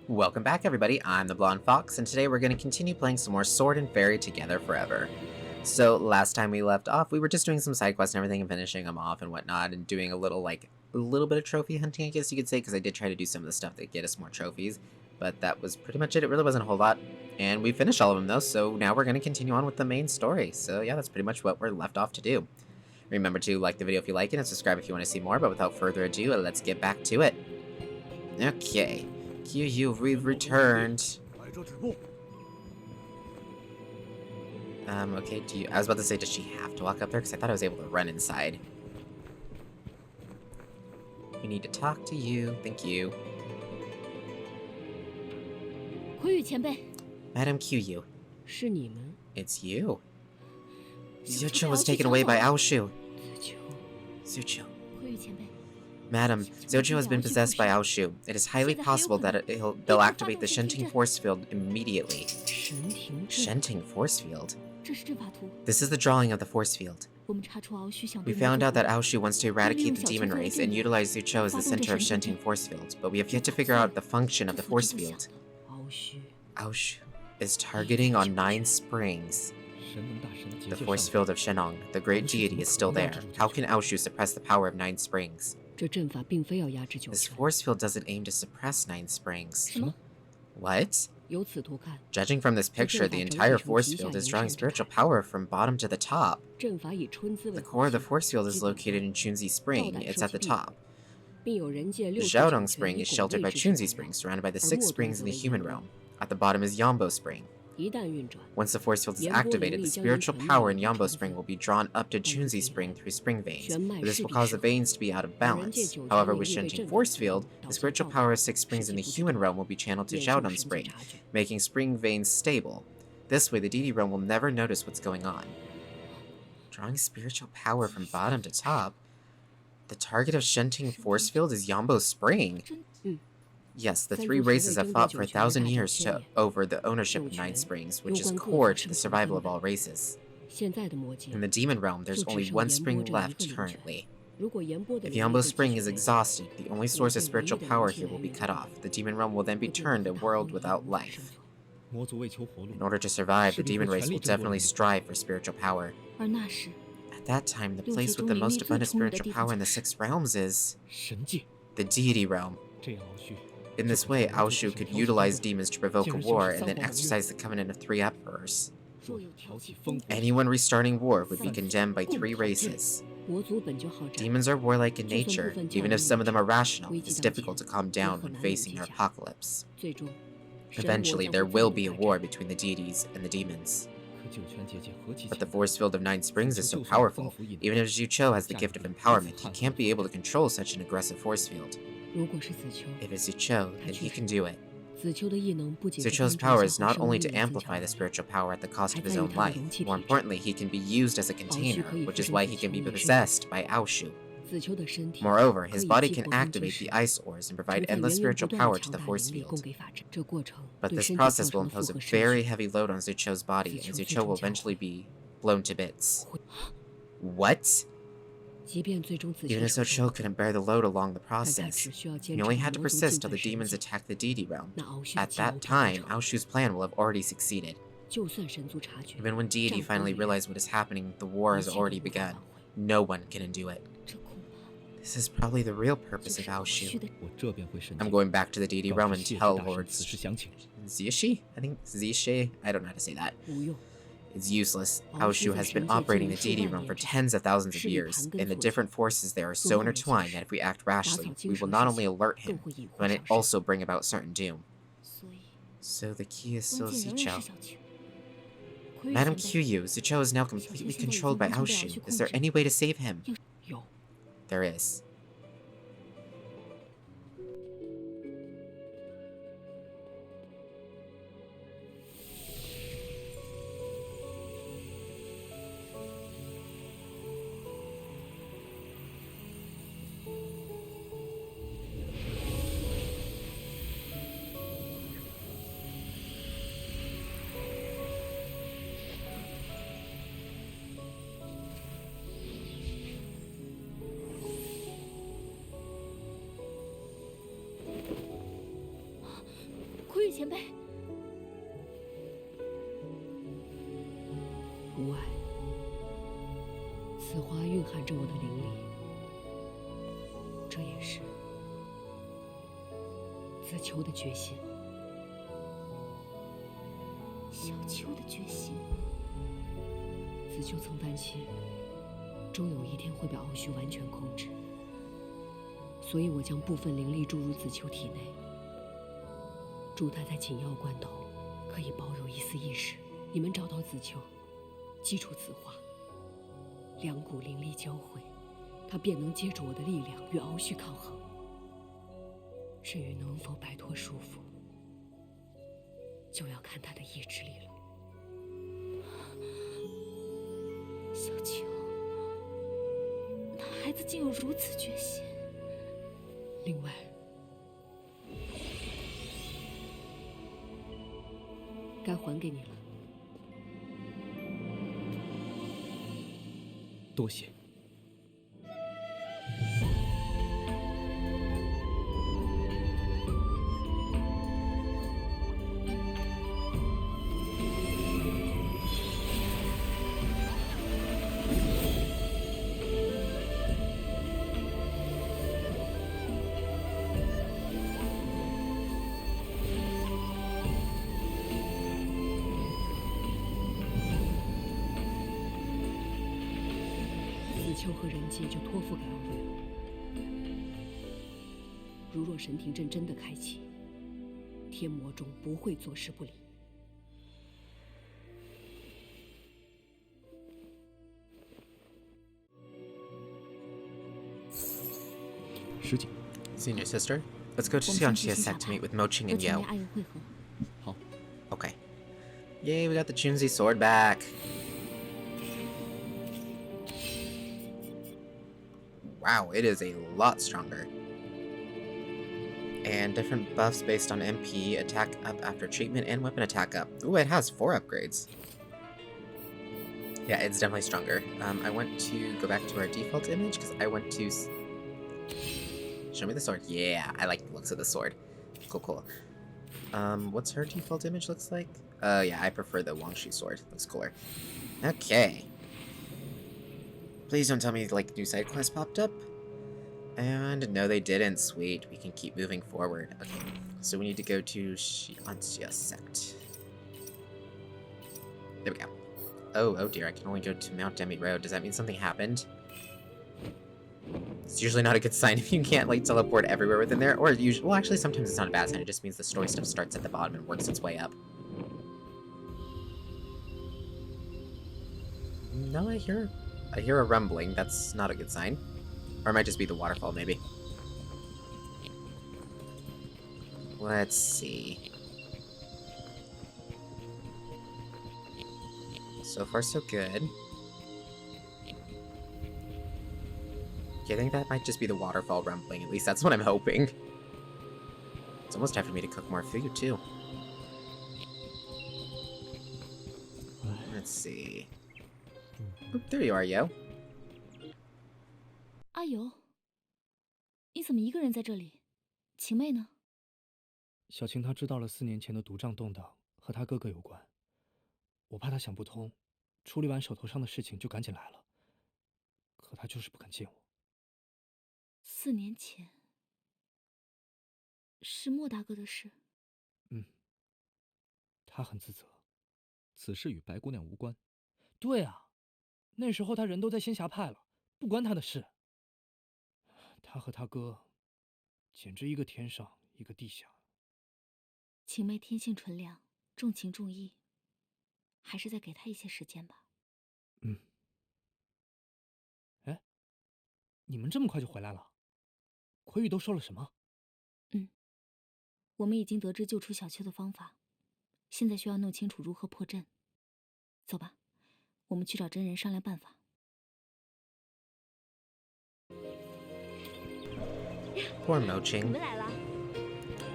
Welcome back, everybody. I'm the Blonde Fox, and today we're going to continue playing some more Sword and Fairy Together Forever. So, last time we left off, we were just doing some side quests and everything and finishing them off and whatnot, and doing a little bit of trophy hunting, I guess you could say, because I did try to do some of the stuff that get us more trophies, but that was pretty much it. It really wasn't a whole lot, and we finished all of them, though, so now we're going to continue on with the main story. So, yeah, that's pretty much what we're left off to do. Remember to like the video if you like it, and subscribe if you want to see more, but without further ado, let's get back to it. Okay. We've returned. Okay, I was about to say, does she have to walk up there? Because I thought I was able to run inside. We need to talk to you. Thank you. Madam Qiyu. It's you. Zucho was taken away by Aoshu. Zucho. Madam, Zucho has been possessed by Aoshu. It is highly possible that they'll activate the Shenting force field immediately. Shenting force field? This is the drawing of the force field. We found out that Aoshu wants to eradicate the demon race and utilize Zucho as the center of Shenting force field, but we have yet to figure out the function of the force field. Aoshu is targeting on 9 springs. The force field of Shenong, the great deity, is still there. How can Aoshu suppress the power of 9 springs? This force field doesn't aim to suppress 9 springs. What? Judging from this picture, the entire force field is drawing spiritual power from bottom to the top. The core of the force field is located in Chunzi Spring. It's at the top. The Xiaodong Spring is sheltered by Chunzi Spring, surrounded by the 6 springs in the human realm. At the bottom is Yambo Spring. Once the force field is activated, the spiritual power in Yambo Spring will be drawn up to Chunzi Spring through spring veins, but this will cause the veins to be out of balance. However, with Shenting force field, the spiritual power of 6 springs in the human realm will be channeled to Xiaodong Spring, making spring veins stable. This way, the deity realm will never notice what's going on. Drawing spiritual power from bottom to top? The target of Shenting force field is Yambo Spring. Yes, the 3 races have fought for 1,000 years over the ownership of 9 springs, which is core to the survival of all races. In the demon realm, there's only 1 spring left currently. If Yambo Spring is exhausted, the only source of spiritual power here will be cut off. The demon realm will then be turned a world without life. In order to survive, the demon race will definitely strive for spiritual power. At that time, the place with the most abundant spiritual power in the 6 realms is the deity realm. In this way, Aoshu could utilize demons to provoke a war and then exercise the covenant of 3 emperors. Anyone restarting war would be condemned by 3 races. Demons are warlike in nature. Even if some of them are rational, it is difficult to calm down when facing their apocalypse. Eventually, there will be a war between the deities and the demons. But the force field of 9 springs is so powerful, even if Zucho has the gift of empowerment, he can't be able to control such an aggressive force field. If it's Zucho, then he can do it. Zucho's power is not only to amplify the spiritual power at the cost of his own life, more importantly, he can be used as a container, which is why he can be possessed by Aoshu. Moreover, his body can activate the ice ores and provide endless spiritual power to the force field. But this process will impose a very heavy load on Zucho's body, and Zucho will eventually be blown to bits. What? Even if Zucho couldn't bear the load along the process, he only had to persist till the demons attacked the deity realm. At that time, Aoshu's plan will have already succeeded. Even when deity finally realized what is happening, the war has already begun. No one can undo it. This is probably the real purpose of Aoshu. I'm going back to the deity realm and tell Lord Zishi? I think Zishi? I don't know how to say that. It's useless. Aoshu has been operating the deity realm for tens of thousands of years, and the different forces there are so intertwined that if we act rashly, we will not only alert him, but it also bring about certain doom. So the key is still Zucho. Madam Qiyu, Zucho is now completely controlled by Aoshu. Is there any way to save him? There is. 此花蕴含着我的灵力，这也是子秋的决心。小秋的决心。子秋曾担心，终有一天会被奥虚完全控制，所以我将部分灵力注入子秋体内，助他在紧要关头可以保有一丝意识。你们找到子秋，击出此花，两股灵力交汇，他便能借助我的力量与敖旭抗衡。至于能否摆脱束缚，就要看他的意志力了。小秋，那孩子竟有如此决心。另外，该还给你了。多谢。子秋和人界就托付给奥略了。如若神庭阵真的开启，天魔钟不会坐视不理。师姐 Senior sister, let's go to EastAsiaSoft to meet with Moching and Yo. 爱人会合。好。 Okay. Yay, we got the Chunzi sword back. Wow, it is a lot stronger. And different buffs based on MP, attack up after treatment, and weapon attack up. Ooh, it has 4 upgrades. Yeah, it's definitely stronger. I want to go back to our default image, because I want to... Show me the sword. Yeah, I like the looks of the sword. Cool, cool. What's her default image looks like? Yeah, I prefer the Wangshu sword. Looks cooler. Okay. Please don't tell me, like, new side quests popped up. And no, they didn't. Sweet. We can keep moving forward. Okay, so we need to go to EastAsiaSoft. There we go. Oh dear, I can only go to Mount Demi Road. Does that mean something happened? It's usually not a good sign if you can't, like, teleport everywhere within there. Or usually, well, actually, sometimes it's not a bad sign. It just means the story stuff starts at the bottom and works its way up. No, I hear a rumbling. That's not a good sign. Or it might just be the waterfall, maybe. Let's see. So far, so good. Okay, I think that might just be the waterfall rumbling. At least that's what I'm hoping. It's almost time for me to cook more food, too. Let's see. Oop, there you are, Yo. 阿尤，你怎么一个人在这里？晴妹呢？小晴她知道了4年前的毒瘴动荡和她哥哥有关，我怕她想不通，处理完手头上的事情就赶紧来了。可她就是不肯见我。4年前，是莫大哥的事。他很自责，此事与白姑娘无关。对啊，那时候他人都在仙侠派了，不关他的事。他和他哥，简直一个天上一个地下。晴妹天性纯良，重情重义，还是再给她一些时间吧。哎，你们这么快就回来了？魁宇都说了什么？我们已经得知救出小秋的方法，现在需要弄清楚如何破阵。走吧，我们去找真人商量办法。Poor Moching. 回来了。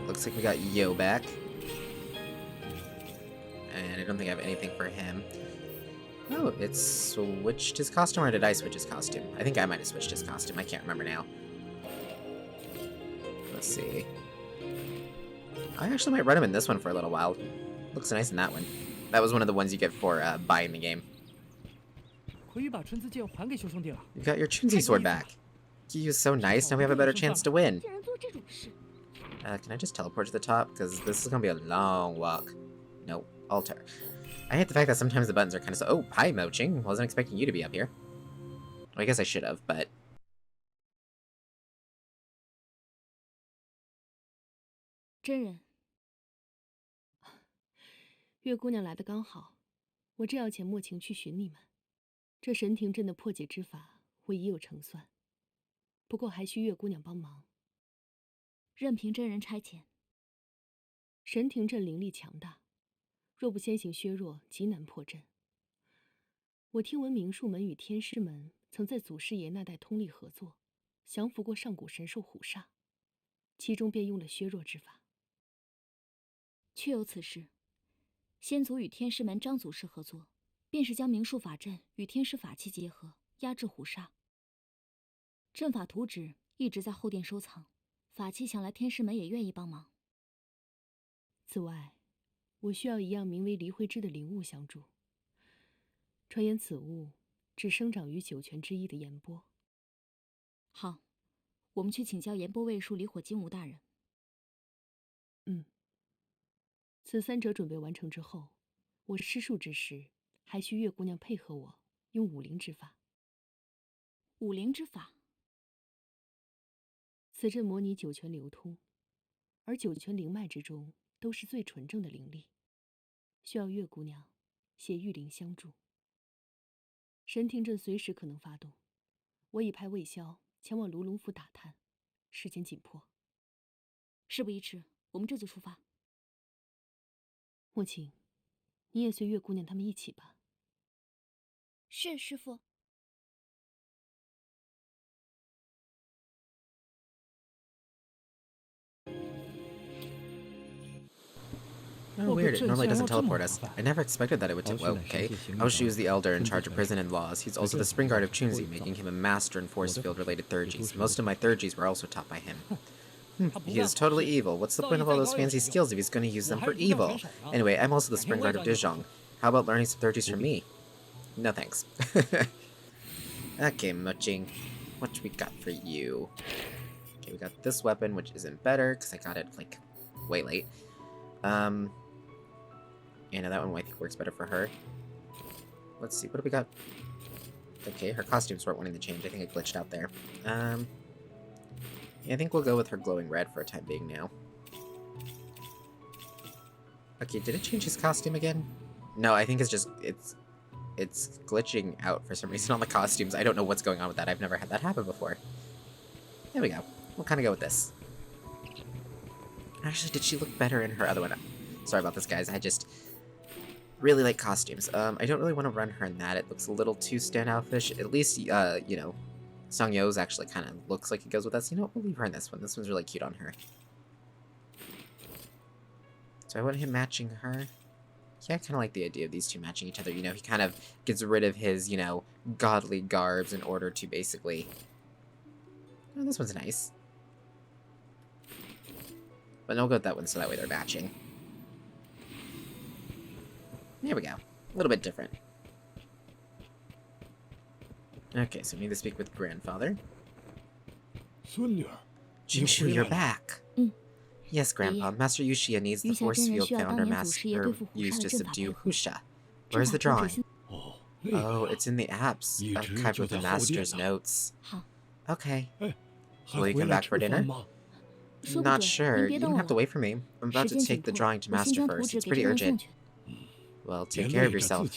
Looks like we got Yo back. And I don't think I have anything for him. Oh, it switched his costume, or did I switch his costume? I think I might have switched his costume. I can't remember now. Let's see. I actually might run him in this one for a little while. Looks nice in that one. That was one of the ones you get for buying the game. 魁把春姿剑还给修兄弟了。You got your Chunzi sword back. You so nice. Now we have a better chance to win. 竟然做这种事！ Can I just teleport to the top? Because this is gonna be a long walk. No, altar. I hate the fact that sometimes the buttons are kind of so. Oh, hi, Moching. Wasn't expecting you to be up here. Well, I guess I should have, but. 真人，月姑娘来的刚好，我正要遣莫晴去寻你们。这神庭阵的破解之法，我已有成算，不过还需月姑娘帮忙。任凭真人差遣。神庭阵灵力强大，若不先行削弱，极难破阵。我听闻明术门与天师门曾在祖师爷那代通力合作，降服过上古神兽虎煞，其中便用了削弱之法。确有此事。先祖与天师门张祖师合作，便是将明术法阵与天师法器结合，压制虎煞。阵法图纸一直在后殿收藏，法器想来天师门也愿意帮忙。此外，我需要一样名为离灰枝的灵物相助。传言此物只生长于九泉之一的岩波。好，我们去请教岩波卫术离火金吾大人。此三者准备完成之后，我施术之时，还需月姑娘配合我用武灵之法。武灵之法，此阵模拟九泉流通，而九泉灵脉之中都是最纯正的灵力，需要月姑娘携玉灵相助。神庭阵随时可能发动，我已派魏萧前往卢龙府打探，时间紧迫。事不宜迟，我们这就出发。莫晴，你也随月姑娘他们一起吧。是，师父。Oh, weird. It normally doesn't teleport us. I never expected that it would well, okay. Aoshu is the elder in charge of prison and laws. He's also the spring guard of Chunzi, making him a master in force field-related thurgies. Most of my thurgies were also taught by him. He is totally evil. What's the point of all those fancy skills if he's going to use them for evil? Anyway, I'm also the spring guard of Dizhong. How about learning some thurgies from me? No thanks. Okay, Moching. What we got for you? Okay, we got this weapon, which isn't better, because I got it, like, way late. Yeah, no, that one I think works better for her. Let's see, what do we got? Okay, her costumes weren't wanting to change. I think it glitched out there. Yeah, I think we'll go with her glowing red for a time being now. Okay, did it change his costume again? No, I think it's just, it's glitching out for some reason on the costumes. I don't know what's going on with that. I've never had that happen before. There we go. We'll kind of go with this. Actually, did she look better in her other one? Sorry about this, guys. I just really like costumes. I don't really want to run her in that. It looks a little too standout-ish. At least, you know, Sangyo's actually kind of looks like it goes with us. You know what? We'll leave her in this one. This one's really cute on her. So I want him matching her. Yeah, I kind of like the idea of these two matching each other. You know, he kind of gets rid of his, you know, godly garbs in order to basically... Oh, this one's nice. But no, we'll go with that one so that way they're matching. There we go. A little bit different. Okay, so we need to speak with grandfather. Jinshu, you're back. Yes, Grandpa. Master Yushia needs the force field found our master used to subdue Husha. Where's the drawing? Oh, it's in the apps, archived with the master's notes. Okay. Will you come back for dinner? Not sure. You don't have to wait for me. I'm about to take the drawing to Master first. It's pretty urgent. Well, take care of yourself.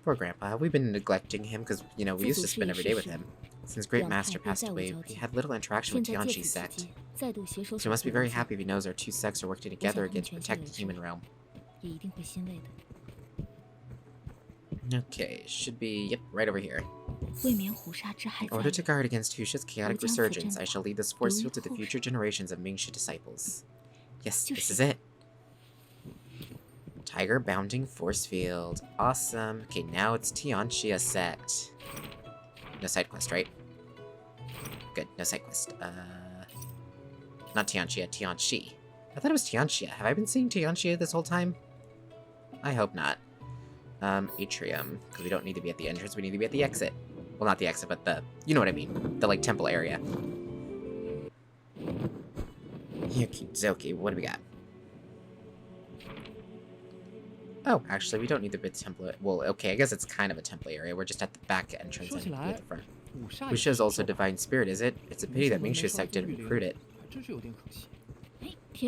Poor Grandpa. We've been neglecting him because, you know, we used to spend every day with him. Since Great Master passed away, we had little interaction with Tianqi's sect. So he must be very happy if he knows our two sects are working together again to protect the human realm. Okay, should be, yep, right over here. In order to guard against Husha's chaotic resurgence, I shall lead this force field to the future generations of Mingxia disciples. Yes, this is it. Tiger bounding force field. Awesome. Okay, now it's Tianxia sect. No side quest, right? Good, no side quest. Not Tianxia, Tianxi. I thought it was Tianxia. Have I been seeing Tianxia this whole time? I hope not. Atrium. Because we don't need to be at the entrance, we need to be at the exit. Well, not the exit, but the... You know what I mean. The, like, temple area. Okie-dokie, what do we got? Oh, actually, we don't need the big temple... Well, okay, I guess it's kind of a temple area. We're just at the back entrance and at the front. Wuxia is also divine spirit, is it? It's a pity that Mingxu sect didn't recruit it. I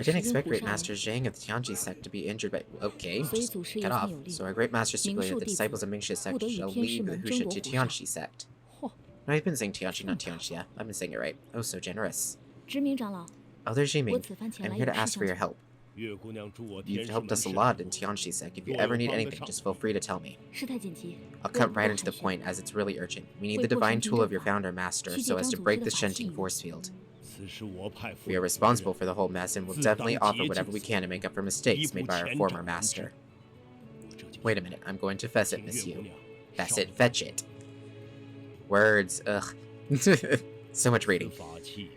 didn't expect Great Master Zhang of the Tianji sect to be injured by... Okay, just get off. So our Great Master stipulated that the disciples of Mingxu sect shall leave the Wuxia to Tianji sect. No, I've been saying Tianji, not Tianxia. I've been saying it right. Oh, so generous. Elder Zhiming, I'm here to ask for your help. You've helped us a lot in Tianxi sect. If you ever need anything, just feel free to tell me. I'll cut right into the point, as it's really urgent. We need the divine tool of your founder, Master, so as to break the Shenting force field. We are responsible for the whole mess, and will definitely offer whatever we can to make up for mistakes made by our former master. Wait a minute, I'm going to fess it, Monsieur. Fess it, fetch it. Words, ugh. So much reading.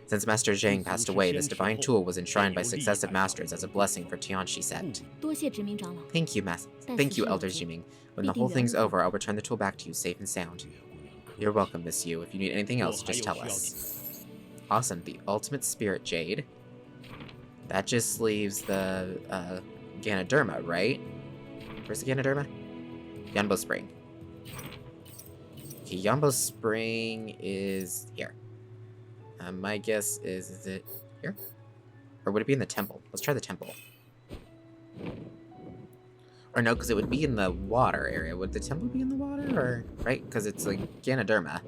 Since Master Zhang passed away, this divine tool was enshrined by successive masters as a blessing for Tianxi sect. Thank you, Elder Zhiming. When the whole thing's over, I'll return the tool back to you safe and sound. You're welcome, Monsieur. If you need anything else, just tell us. Awesome, the ultimate spirit jade. That just leaves the Ganoderma, right? Where's the Ganoderma? Yanbo Spring. Okay, Yanbo Spring is here. My guess is it here? Or would it be in the temple? Let's try the temple. Or no, because it would be in the water area. Would the temple be in the water? Or, right? Because it's like Ganoderma.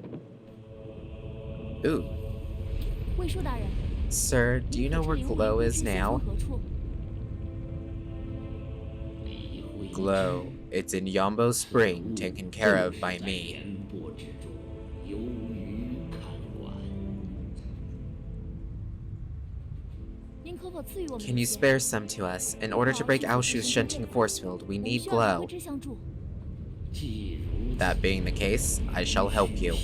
Ooh. Sir, do you know where Glow is now? Glow. It's in Yambo Spring, taken care of by me. Can you spare some to us? In order to break Aoshu's Shenting force field, we need Glow. That being the case, I shall help you.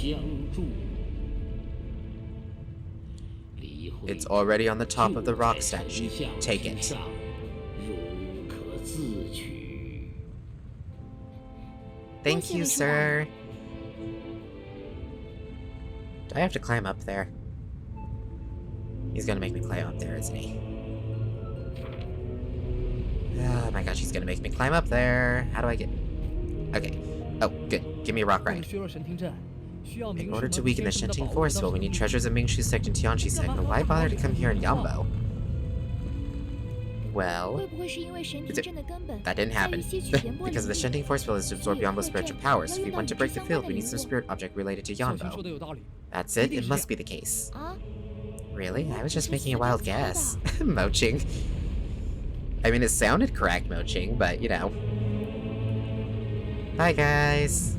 It's already on the top of the rock statue. Take it. Thank you, sir. Do I have to climb up there? He's gonna make me climb up there, isn't he? Oh my gosh, he's gonna make me climb up there. How do I get... Okay. Oh, good. Give me a rock ride. In order to weaken the Shenting force field, we need treasures of Mingxu sect and Tianxi sect, but why bother to come here in Yambo? Well... That didn't happen. Because the Shenting force field is to absorb Yambo's spiritual powers, so if we want to break the field, we need some spirit object related to Yambo. That's it, it must be the case. Really? I was just making a wild guess. Moching. I mean, it sounded correct, Moching, but, you know. Bye, guys.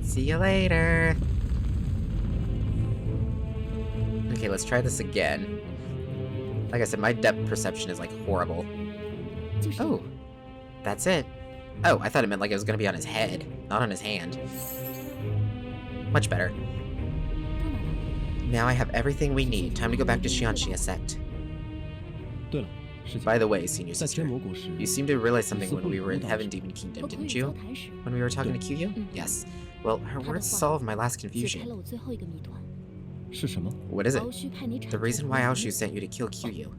See you later. Okay, let's try this again. Like I said, my depth perception is, like, horrible. Oh. That's it. Oh, I thought it meant like it was gonna be on his head, not on his hand. Much better. Now I have everything we need. Time to go back to Xianxia sect. By the way, senior sister, you seemed to realize something when we were in Heaven Demon Kingdom, didn't you? When we were talking to Kyuyu? Yes. Well, her words solved my last confusion. What is it? The reason why Aoshu sent you to kill Kyuyu.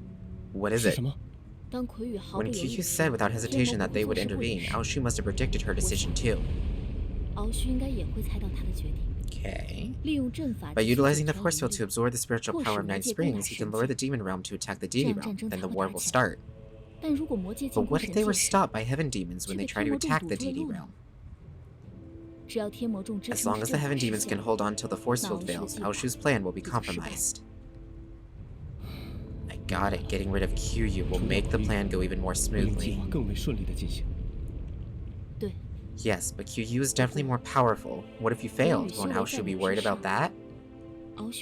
What is it? When Kyuyu said without hesitation that they would intervene, Aoshu must have predicted her decision too. Okay. By utilizing the force field to absorb the spiritual power of Nine Springs, he can lure the demon realm to attack the deity realm, then the war will start. But what if they were stopped by heaven demons when they try to attack the deity realm? As long as the heaven demons can hold on till the force field fails, Aoshu's plan will be compromised. I got it. Getting rid of Kyuyu will make the plan go even more smoothly. Yes, but Kyuyu is definitely more powerful. What if you failed? Won't Aoshu be worried about that? In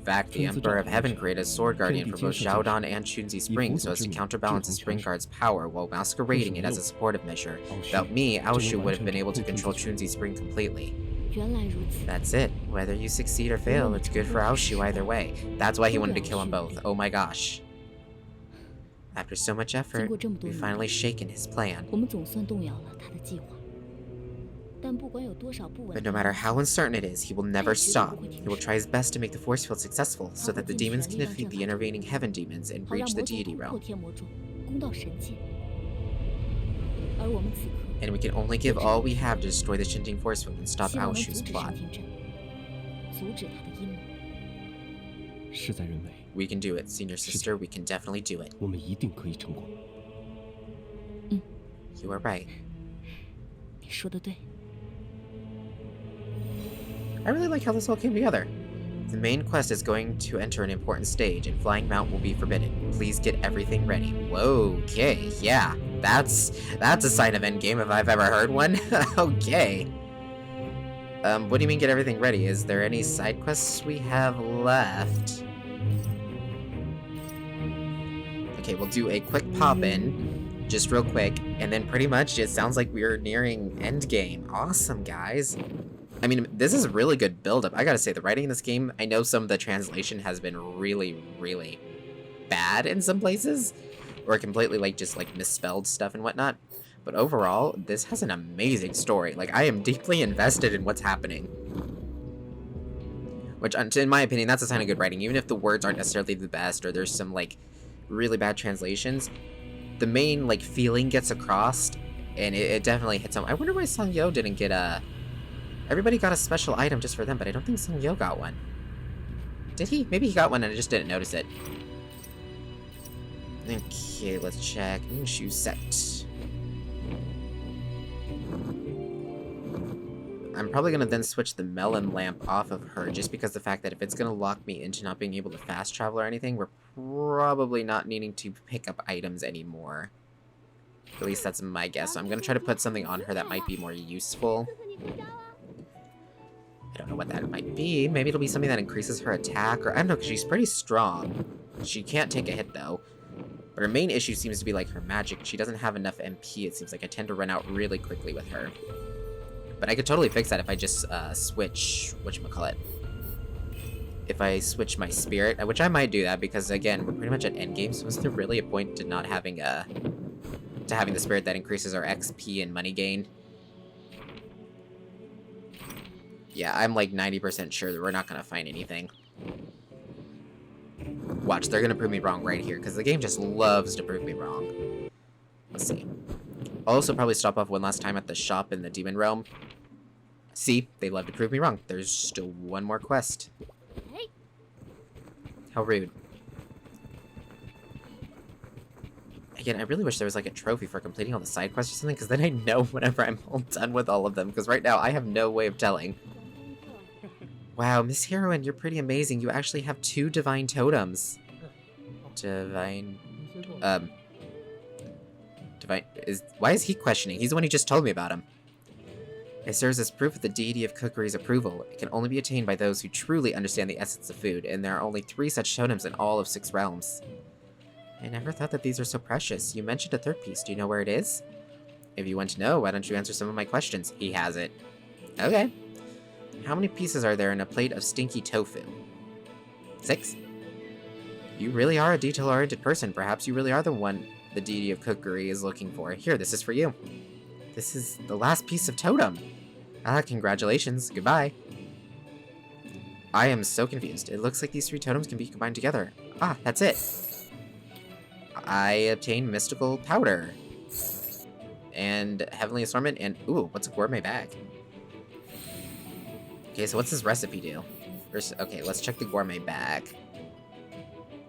fact, the Emperor of Heaven created a sword guardian for both Xiaodan and Chunzi Spring so as to counterbalance the Spring Guard's power while masquerading it as a supportive measure. Without me, Aoshu would have been able to control Chunzi Spring completely. That's it. Whether you succeed or fail, it's good for Aoshu either way. That's why he wanted to kill them both. Oh my gosh. After so much effort, we've finally shaken his plan. 我们总算动摇了他的计划。但不管有多少不稳 But 定 no 的 matter 因素 how uncertain it is, he will never 他也绝对 stop. 不会停 He will 止 try his best to make the force field successful so 他 that 会 the 尽 demons 全 can 力让 defeat 阵 the 法 intervening heaven demons and 好让 reach the 魔族 deity 突破 realm. 天魔咒，攻到神界。而我们此刻 And we can only give all we have to destroy the shifting force field and stop 希望能 Aoshu's 阻止 plot. 上庭阵，阻止他的阴谋。事在人为， We can do it, senior sister. We can definitely do it. 我们一定可以成功。 You are right. 你说的对。 I really like how this all came together. The main quest is going to enter an important stage, and Flying Mount will be forbidden. Please get everything ready. Whoa, okay, yeah. That's a sign of endgame if I've ever heard one. Okay. What do you mean get everything ready? Is there any side quests we have left? Okay, we'll do a quick pop-in, just real quick, and then pretty much it sounds like we're nearing endgame. Awesome, guys. I mean, this is a really good build-up. I gotta say, the writing in this game, I know some of the translation has been really, really bad in some places, or completely, like, just, like, misspelled stuff and whatnot. But overall, this has an amazing story. Like, I am deeply invested in what's happening. Which, in my opinion, that's a sign of good writing. Even if the words aren't necessarily the best, or there's some, like, really bad translations, the main, like, feeling gets across, and it definitely hits home. I wonder why Sung Yo didn't get a... Everybody got a special item just for them, but I don't think Sung Yo got one. Did he? Maybe he got one and I just didn't notice it. Okay, let's check. Shoe set. I'm probably gonna then switch the melon lamp off of her, just because the fact that if it's gonna lock me into not being able to fast travel or anything, we're probably not needing to pick up items anymore. At least that's my guess. So I'm gonna try to put something on her that might be more useful. I don't know what that might be. Maybe it'll be something that increases her attack, or I don't know, because she's pretty strong. She can't take a hit, though. But her main issue seems to be, like, her magic. She doesn't have enough MP, it seems like. I tend to run out really quickly with her. But I could totally fix that if I just, switch... whatchamacallit? If I switch my spirit, which I might do that, because, again, we're pretty much at endgame, so is there really a point to not having to having the spirit that increases our XP and money gain? Yeah, I'm like 90% sure that we're not gonna find anything. Watch, they're gonna prove me wrong right here, because the game just loves to prove me wrong. Let's see. I'll also probably stop off one last time at the shop in the Demon Realm. See, they love to prove me wrong. There's still one more quest. How rude. Again, I really wish there was like a trophy for completing all the side quests or something, because then I know whenever I'm all done with all of them, because right now I have no way of telling. Wow, Miss Heroine, you're pretty amazing. You actually have 2 divine totems. Divine... Why is he questioning? He's the one who just told me about him. It serves as proof of the deity of cookery's approval. It can only be attained by those who truly understand the essence of food, and there are only 3 such totems in all of 6 realms. I never thought that these are so precious. You mentioned a 3rd piece. Do you know where it is? If you want to know, why don't you answer some of my questions? He has it. Okay. How many pieces are there in a plate of stinky tofu? 6? You really are a detail-oriented person. Perhaps you really are the one the deity of cookery is looking for. Here, this is for you. This is the last piece of totem. Ah, congratulations. Goodbye. I am so confused. It looks like these 3 totems can be combined together. Ah, that's it. I obtained mystical powder. And heavenly assortment, and ooh, what's a gourmet bag? Okay, so what's this recipe do? Okay, let's check the gourmet bag.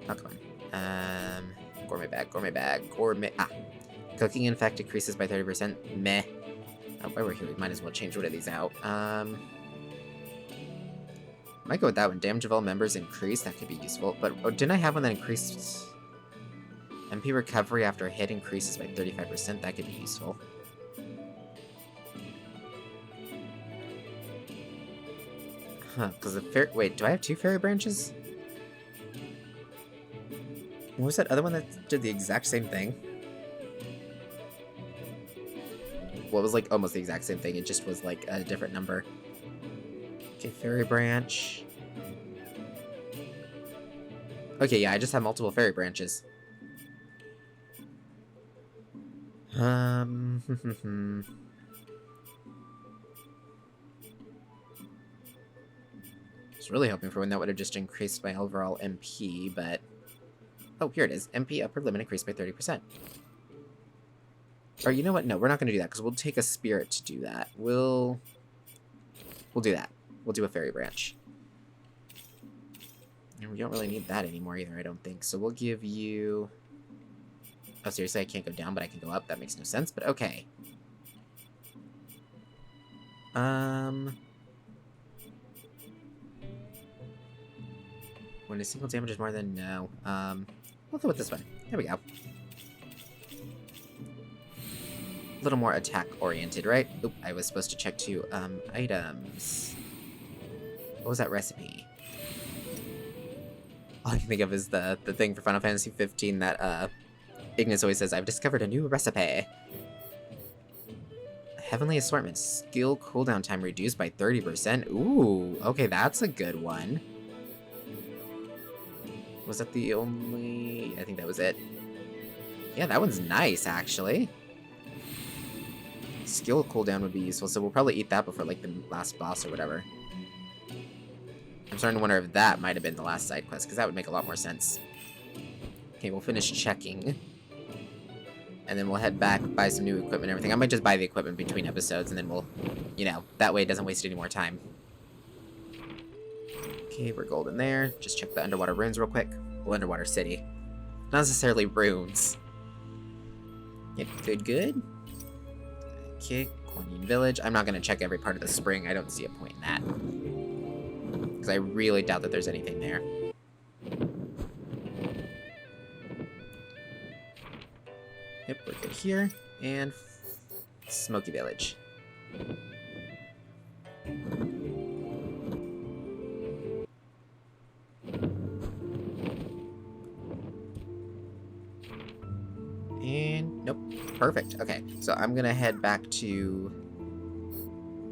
Oh, come on. Gourmet. Ah. Cooking, in fact, decreases by 30%. Meh. Oh, while we're here, we might as well change one of these out. Might go with that one. Damage of all members increase. That could be useful. But oh, didn't I have one that increased... MP recovery after a hit increases by 35%. That could be useful. Huh, because the wait, do I have 2 fairy branches? What was that other one that did the exact same thing? Well, it was like almost the exact same thing. It just was like a different number. Okay, fairy branch. Okay, yeah, I just have multiple fairy branches. I was really hoping for one that would have just increased my overall MP, but... Oh, here it is. MP upper limit increased by 30%. Or you know what? No, we're not going to do that, because we'll take a spirit to do that. We'll do that. We'll do a fairy branch. And we don't really need that anymore either, I don't think. So we'll give you... Oh, seriously, I can't go down, but I can go up. That makes no sense, but okay. When a single damage is more than... No. We'll go with this one. There we go. A little more attack-oriented, right? Oop, I was supposed to check two, items. What was that recipe? All I can think of is the thing for Final Fantasy 15 that, Ignis always says, I've discovered a new recipe. Heavenly Assortment. Skill cooldown time reduced by 30%. Ooh, okay, that's a good one. Was that the only... I think that was it. Yeah, that one's nice, actually. Skill cooldown would be useful, so we'll probably eat that before, like, the last boss or whatever. I'm starting to wonder if that might have been the last side quest, because that would make a lot more sense. Okay, we'll finish checking. And then we'll head back, buy some new equipment and everything. I might just buy the equipment between episodes, and then we'll, you know, that way it doesn't waste any more time. Okay, we're golden there. Just check the underwater runes real quick. Well, underwater city. Not necessarily runes. Yep, good. Okay, Cornian Village. I'm not going to check every part of the spring. I don't see a point in that. Because I really doubt that there's anything there. Yep, we're good here. And Smoky Village. And nope. Perfect. Okay, so I'm gonna head back to...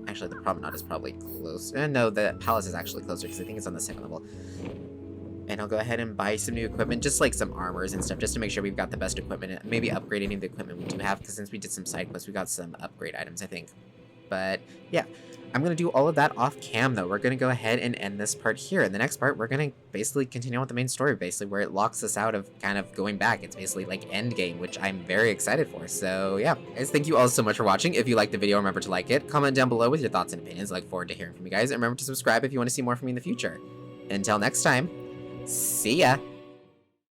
Actually, the promenade is probably close. No, the palace is actually closer because I think it's on the second level. And I'll go ahead and buy some new equipment, just like some armors and stuff, just to make sure we've got the best equipment. And maybe upgrade any of the equipment we do have, because since we did some side quests, we got some upgrade items, I think. But yeah, I'm going to do all of that off cam, though. We're going to go ahead and end this part here. In the next part, we're going to basically continue on with the main story, basically, where it locks us out of kind of going back. It's basically like endgame, which I'm very excited for. So yeah, guys, thank you all so much for watching. If you liked the video, remember to like it. Comment down below with your thoughts and opinions. I look forward to hearing from you guys. And remember to subscribe if you want to see more from me in the future. Until next time, see ya!